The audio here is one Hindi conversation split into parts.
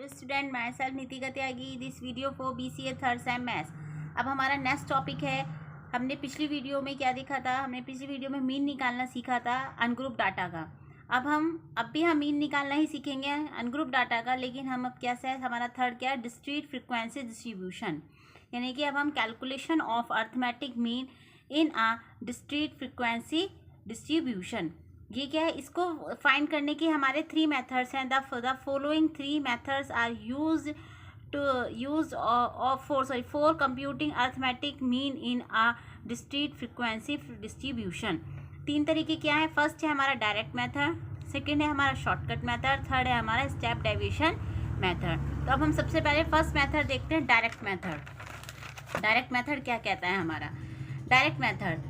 Hello student, my self Nitika Tyagi. This video for BCA third same maths. अब हमारा नेक्स्ट टॉपिक है। हमने पिछली वीडियो में क्या देखा था? हमने पिछली वीडियो में मीन निकालना सीखा था अनग्रुप डाटा का। अब भी हम मीन निकालना ही सीखेंगे अनग्रुप डाटा का, लेकिन हम अब क्या है, हमारा थर्ड क्या है, डिस्क्रीट फ्रीक्वेंसी डिस्ट्रीब्यूशन, यानी कि अब हम calculation of arithmetic mean in a discrete frequency distribution. ये क्या है, इसको फाइंड करने के हमारे 3 मेथड्स हैं। The following 3 methods are for computing arithmetic mean in a discrete frequency distribution. 3 तरीके क्या है? फर्स्ट है हमारा डायरेक्ट मेथड, सेकंड है हमारा शॉर्टकट मेथड, थर्ड है हमारा स्टेप डेविएशन मेथड। तो अब हम सबसे पहले फर्स्ट मेथड देखते हैं, डायरेक्ट मेथड। डायरेक्ट मेथड क्या कहता है हमारा? Direct method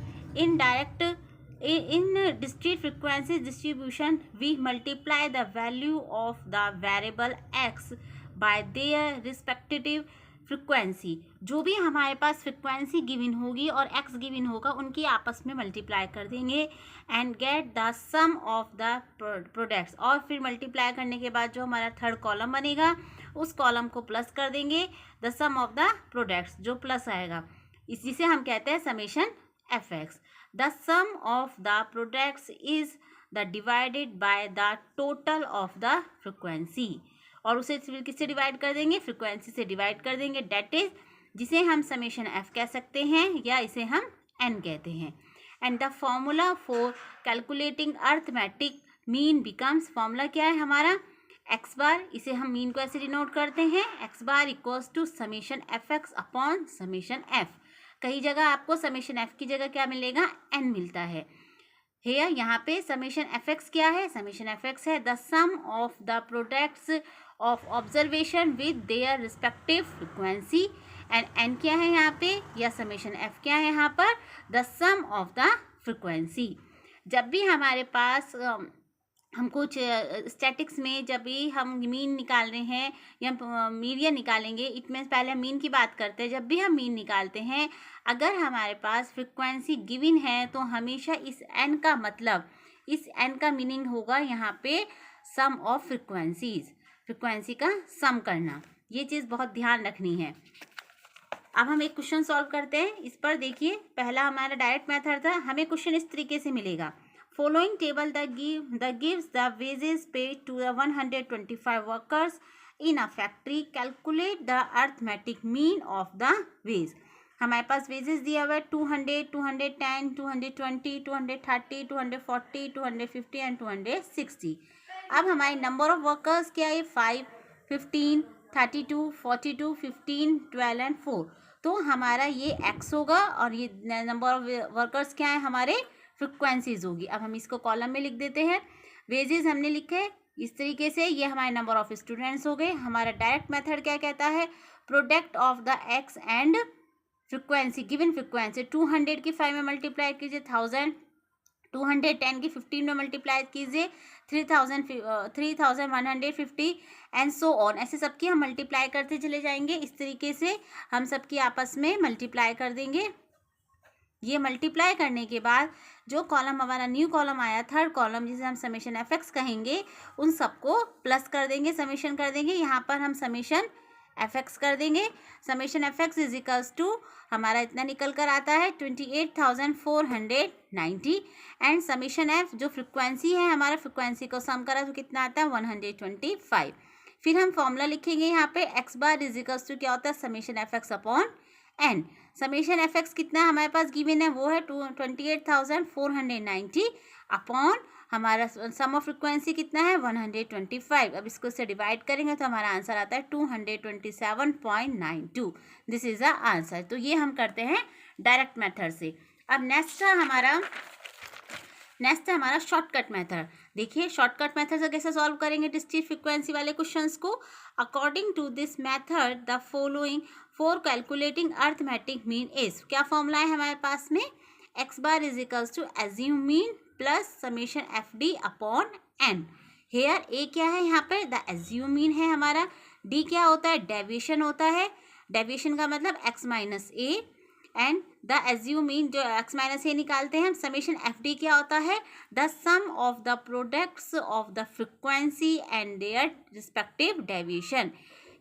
in discrete frequency distribution we multiply the value of the variable x by their respective frequency। जो भी हमारे पास फ्रिक्वेंसी गिवन होगी और x गिवन होगा, उनकी आपस में मल्टीप्लाई कर देंगे and get the sum of the products. और फिर मल्टीप्लाई करने के बाद जो हमारा थर्ड कॉलम बनेगा, उस कॉलम को प्लस कर देंगे the sum of the products, जो प्लस आएगा, इसी से हम कहते हैं summation fx। The sum of the products is the divided by the total of the frequency। और उसे किससे डिवाइड कर देंगे? फ्रिक्वेंसी से डिवाइड कर देंगे, डेट इज जिसे हम समेशन f कह सकते हैं या इसे हम n कहते हैं। And the formula for calculating arithmetic mean becomes, formula क्या है हमारा? x बार, इसे हम मीन को ऐसे डिनोट करते हैं, x bar equals to summation fx upon summation f। कई जगह आपको समेशन f की जगह क्या मिलेगा? n मिलता है। हेयर यहाँ पे समेशन fx क्या है? समेशन fx है the sum of the products of observation with their respective frequency. And n क्या है यहाँ पे, या समेशन f क्या है यहाँ पर? The sum of the frequency. जब भी हमारे पास हम कुछ स्टैटिक्स में जब भी हम मीन निकाल रहे हैं या मीडियन निकालेंगे, इसमें पहले हम मीन की बात करते हैं। जब भी हम मीन निकालते हैं, अगर हमारे पास फ्रिक्वेंसी गिवन है तो हमेशा इस n का मतलब, इस n का मीनिंग होगा यहाँ पे सम ऑफ फ्रिक्वेंसीज, फ्रिक्वेंसी का सम करना। ये चीज़ बहुत ध्यान रखनी है। अब हम एक क्वेश्चन सॉल्व करते हैं। इस पर देखिए, पहला हमारा डायरेक्ट मेथड था। हमें क्वेश्चन इस तरीके से मिलेगा, following table that gives the wages paid to the 125 workers in a factory, calculate the arithmetic mean of the wage। हमारे पास वेजेस दिया हुआ है 200, 210, 220, 230, 240, 250 एंड 260। अब हमारे नंबर ऑफ वर्कर्स क्या है? 5, 15, 32, 42, 15, 12 एंड 4। तो हमारा ये x होगा और ये नंबर ऑफ वर्कर्स क्या है? हमारे फ्रिक्वेंसीज होगी। अब हम इसको कॉलम में लिख देते हैं। वेजेस हमने लिखे इस तरीके से, ये हमारे नंबर ऑफ स्टूडेंट्स हो गए। हमारा डायरेक्ट मेथड क्या कहता है? Product of the x and frequency, given frequency. 200 की 5 में मल्टीप्लाई कीजिए 1000, 210 की 15 में मल्टीप्लाई कीजिए 3150 एंड सो ऑन। ऐसे सबकी हम मल्टीप्लाई करते चले जाएंगे। इस तरीके से हम सबकी आपस में मल्टीप्लाई कर देंगे। ये मल्टीप्लाई करने के बाद जो कॉलम हमारा न्यू कॉलम आया, थर्ड कॉलम, जिसे हम समेशन fx कहेंगे, उन सबको प्लस कर देंगे, समेशन कर देंगे। यहाँ पर हम समेशन fx कर देंगे। Summation fx is equals to हमारा इतना निकल कर आता है 28,490 एंड समेशन f जो फ्रिक्वेंसी है, हमारा फ्रिक्वेंसी को सम करा तो कितना आता है? 125। फिर हम फॉर्मूला लिखेंगे यहाँ पे, x bar is equals to क्या होता है? Summation fx upon n। Summation fx कितना हमारे पास गिवन है? वो है 28,490 अपॉन हमारा सम ऑफ फ्रिक्वेंसी कितना है? 125। अब इसको से डिवाइड करेंगे तो हमारा आंसर आता है 227.92। This is the answer. तो ये हम करते हैं डायरेक्ट मेथड से। अब नेक्स्ट है हमारा शॉर्टकट मेथड। देखिए, शॉर्टकट मेथड से कैसे सॉल्व करेंगे डिस्क्रीट फ्रीक्वेंसी वाले क्वेश्चंस को? According to this method the following for calculating arithmetic mean is, क्या फॉर्मूला है हमारे पास में? x bar is equals to assume mean plus summation fd upon n। Here a क्या है यहाँ पर? द एज्यूम मीन है हमारा। d क्या होता है? डेविएशन होता है। डेविएशन का मतलब x minus a and the assume mean जो एक्स माइनस ए निकालते हैं हम, समेशन एफ डी क्या होता है, the sum of the products of the frequency and their respective deviation,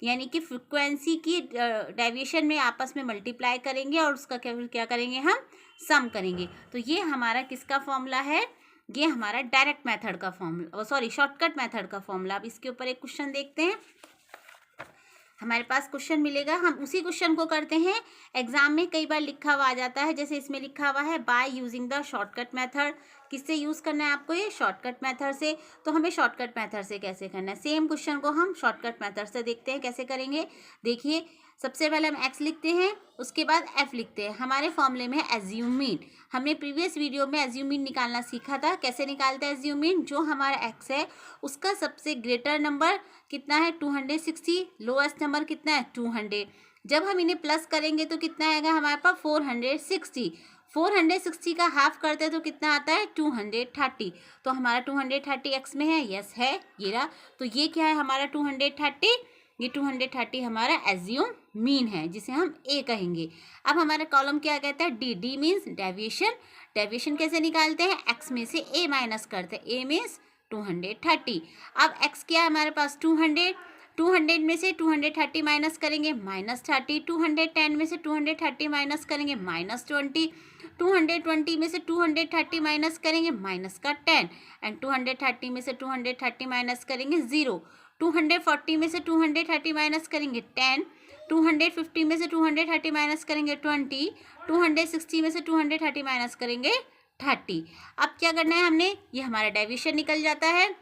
यानी कि फ्रिक्वेंसी की डेविएशन में आपस में मल्टीप्लाई करेंगे और उसका क्या करेंगे हम, सम करेंगे। तो ये हमारा किसका फॉर्मूला है, ये हमारा डायरेक्ट मेथड का फॉर्मूला, सॉरी शॉर्टकट मेथड का फॉर्मूला। अब इसके ऊपर एक क्वेश्चन देखते हैं, हमारे पास क्वेश्चन मिलेगा, हम उसी क्वेश्चन को करते हैं। एग्जाम में कई बार लिखा हुआ आ जाता है, जैसे इसमें लिखा हुआ है by using the shortcut method. किससे यूज़ करना है आपको, ये शॉर्टकट मेथड से। तो हमें शॉर्टकट मेथड से कैसे करना है, सेम क्वेश्चन को हम शॉर्टकट मेथड से देखते हैं कैसे करेंगे। देखिए सबसे पहले हम एक्स लिखते हैं, उसके बाद एफ लिखते हैं। हमारे फॉर्मूले में है एज्यूम मीन। हमने प्रीवियस वीडियो में एज्यूम मीन निकालना सीखा था, कैसे निकालते हैं एज्यूम मीन। जो हमारा एक्स है उसका सबसे ग्रेटर नंबर कितना है 260, लोएस्ट नंबर कितना है 200। जब हम इन्हें प्लस करेंगे तो कितना आएगा हमारे पास 460। 460 का हाफ करते हैं तो कितना आता है 230। तो हमारा 230 एक्स में है, यस है, ये रहा। तो ये क्या है हमारा 230, ये 230 हमारा एज्यूम मीन है, जिसे हम ए कहेंगे। अब हमारा कॉलम क्या कहता है, D. D means deviation. Deviation कैसे निकालते हैं, एक्स में से ए माइनस करते हैं, ए मीन्स 230। अब एक्स क्या है हमारे पास 200, 200 में से 230 माइनस करेंगे -30, 210 में से 230 माइनस करेंगे -20, 220 में से 230 माइनस करेंगे माइनस का 10, एंड 230 में से 230 माइनस करेंगे 0, 240 में से 230 माइनस करेंगे 10, 250 में से 230 माइनस करेंगे 20, 260 में से 230 माइनस करेंगे 30। अब क्या करना है हमने, ये हमारा डेविएशन निकल जाता है।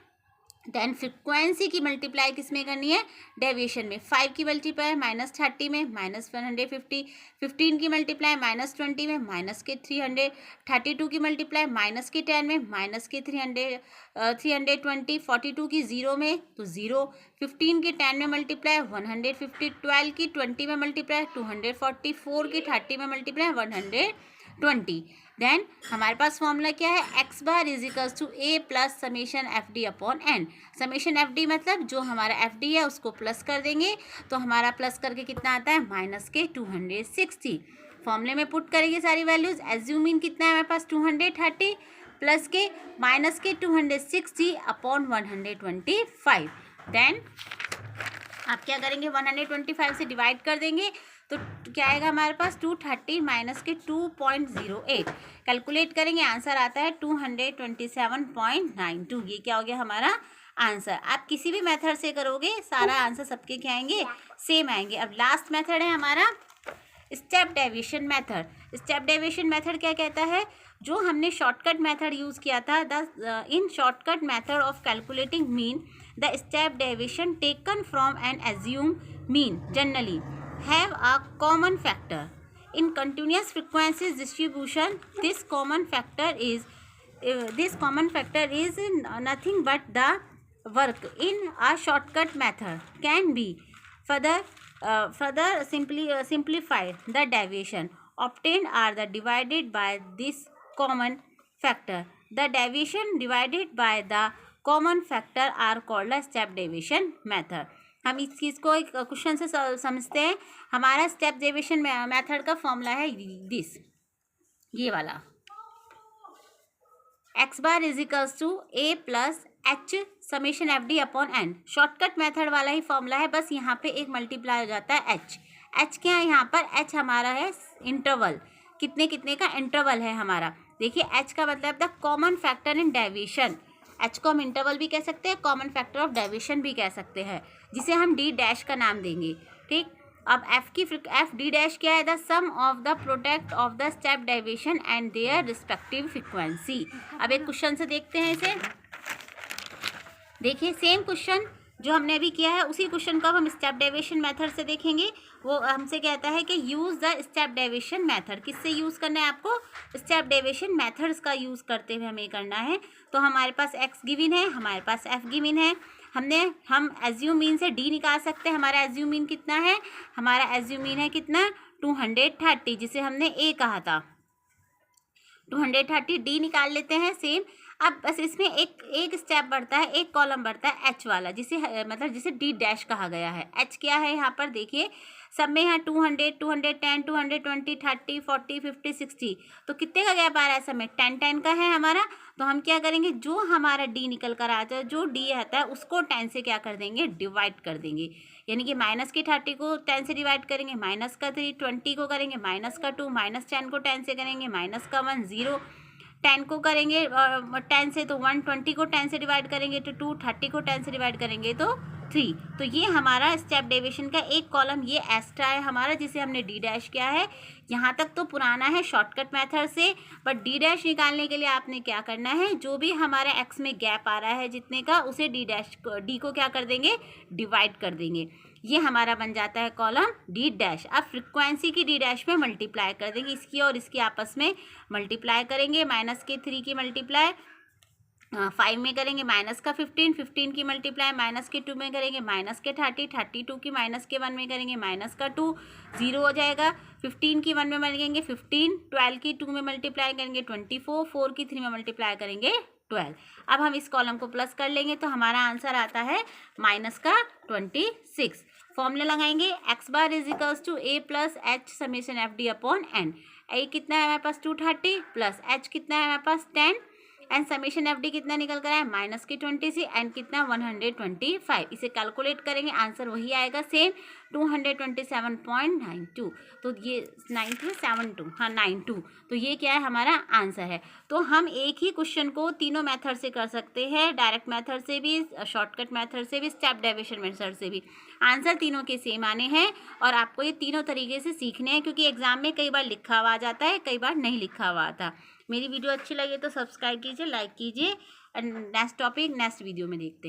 देन फ्रिक्वेंसी की मल्टीप्लाई किस में करनी है, डेविएशन में। 5 की मल्टीप्लाई -30 में -150, 15 की मल्टीप्लाई -20 में -300, 32 की मल्टीप्लाई -10 में -320, 42 की 0 में तो 0, 15 की 10 में मल्टीप्लाई 150, 12 की 20 में मल्टीप्लाई 240, 4 की 30 में मल्टीप्लाई 120। देन हमारे पास फॉर्मूला क्या है, x bar is equals to A plus summation F D upon n. Summation F d मतलब जो हमारा एफ डी है उसको प्लस कर देंगे, तो हमारा प्लस करके कितना आता है -260। फॉर्मूले में पुट करेंगे सारी वैल्यूज। एज्यूमिन कितना है हमारे पास 230 प्लस के -260 अपॉन 125। देन आप क्या करेंगे, 125 से डिवाइड कर देंगे तो क्या आएगा हमारे पास 230 माइनस के 2.08। कैलकुलेट करेंगे, आंसर आता है 227.92। ये क्या हो गया हमारा आंसर। आप किसी भी मेथड से करोगे सारा आंसर सबके क्या आएंगे, सेम आएंगे। अब लास्ट मेथड है हमारा step deviation method. Step deviation method क्या कहता है, जो हमने शॉर्टकट मेथड यूज़ किया था, in shortcut method of calculating mean the step deviation taken from an assume mean generally have a common factor. In continuous frequencies distribution, this common factor is nothing but the work in a shortcut method can be further simplified. The deviation obtained are the divided by this common factor. The deviation divided by the common factor are called a step deviation method. हम इस चीज़ को एक क्वेश्चन से समझते हैं। हमारा स्टेप डेविएशन मेथड का फॉर्मूला है दिस, ये वाला, x bar is equals to A plus H summation F D upon n. Shortcut method वाला ही फॉर्मूला है, बस यहाँ पे एक मल्टीप्लाई हो जाता है एच। एच क्या है यहाँ पर, एच हमारा है इंटरवल, कितने कितने का इंटरवल है हमारा। देखिए एच का मतलब the common factor in deviation. H को हम इंटरवल भी कह सकते हैं, कॉमन फैक्टर ऑफ डेविएशन भी कह सकते हैं, जिसे हम डी डैश का नाम देंगे। ठीक, अब एफ डी डैश क्या है, the sum of the product of the step deviation and their respective frequency. अब एक क्वेश्चन से देखते हैं इसे। देखिए सेम क्वेश्चन जो हमने अभी किया है उसी क्वेश्चन को अब हम स्टेप डेविएशन मेथड से देखेंगे। वो हमसे कहता है कि use the step deviation method. किससे यूज़ करना है आपको, स्टेप डेविएशन मेथड्स का यूज़ करते हुए हमें करना है। तो हमारे पास एक्स गिवन है, हमारे पास एफ गिवन है, हम एज्यूम मीन से डी निकाल सकते हैं। हमारा एज्यूम मीन कितना है, हमारा एज्यूम मीन है कितना 230, जिसे हमने ए कहा था। 230 डी निकाल लेते हैं सेम। अब बस इसमें एक एक स्टेप बढ़ता है, एक कॉलम बढ़ता है एच वाला, जिसे मतलब जिसे डी डैश कहा गया है। एच क्या है यहाँ पर देखिए, सब में यहाँ 200, 210, 220, 30, 40, 50, 60, तो कितने का गैप आ रहा है सब में, 10 10 का है हमारा। तो हम क्या करेंगे, जो हमारा डी निकल कर आता है, जो डी आता है उसको 10 से क्या कर देंगे, डिवाइड कर देंगे। यानी कि माइनस के 30 को 10 से डिवाइड करेंगे, माइनस का 3, 20 को करेंगे माइनस का 2, माइनस 10 को 10 से करेंगे, माइनस का 1, 0, 10 को करेंगे 10 से तो 1, 20 को 10 से डिवाइड करेंगे तो 2, 30 को 10 से डिवाइड करेंगे तो 3। तो ये हमारा स्टेप डेविएशन का एक कॉलम ये एक्स्ट्रा है हमारा, जिसे हमने डी डैश किया है। यहाँ तक तो पुराना है शॉर्टकट मेथड से, बट डी डैश निकालने के लिए आपने क्या करना है, जो भी हमारा एक्स में गैप आ रहा है जितने का, उसे डी को क्या कर देंगे, डिवाइड कर देंगे। ये हमारा बन जाता है कॉलम डी डैश। अब फ्रिक्वेंसी की डी डैश में मल्टीप्लाई कर देंगे, इसकी और इसकी आपस में मल्टीप्लाई करेंगे। माइनस के 3 की मल्टीप्लाई 5 में करेंगे, माइनस का 15, 15 की मल्टीप्लाई माइनस के 2 में करेंगे, माइनस के 30, 32 की माइनस के 1 में करेंगे, माइनस का 2, 0 हो जाएगा। 15 की 1 में करेंगे 15, 12 की 2 में मल्टीप्लाई करेंगे 24, 4 की 3 में मल्टीप्लाई करेंगे 12। अब हम इस कॉलम को प्लस कर लेंगे तो हमारा आंसर आता है माइनस का 26। फॉर्मूला लगाएंगे, X bar is equals to A plus H summation F D upon N. A कितना है हमारे पास 230 प्लस एच कितना है हमारे पास 10 एंड समेशन एफ डी कितना निकल कर आया माइनस के 20 से एन कितना 125। इसे कैलकुलेट करेंगे, आंसर वही आएगा सेम 227.92। तो ये 92 हाँ 92, तो ये क्या है हमारा आंसर है। तो हम एक ही क्वेश्चन को तीनों मेथड से कर सकते हैं, डायरेक्ट मेथड से भी, शॉर्टकट मेथड से भी, स्टेप डेविएशन मेथड से भी। आंसर तीनों के सेम आने हैं और आपको ये तीनों तरीके से सीखने हैं, क्योंकि एग्जाम में कई बार लिखा हुआ आ जाता है, कई बार नहीं लिखा हुआ आता। मेरी वीडियो अच्छी लगे तो सब्सक्राइब कीजिए, लाइक कीजिए। नेक्स्ट टॉपिक नेक्स्ट वीडियो में देखते हैं।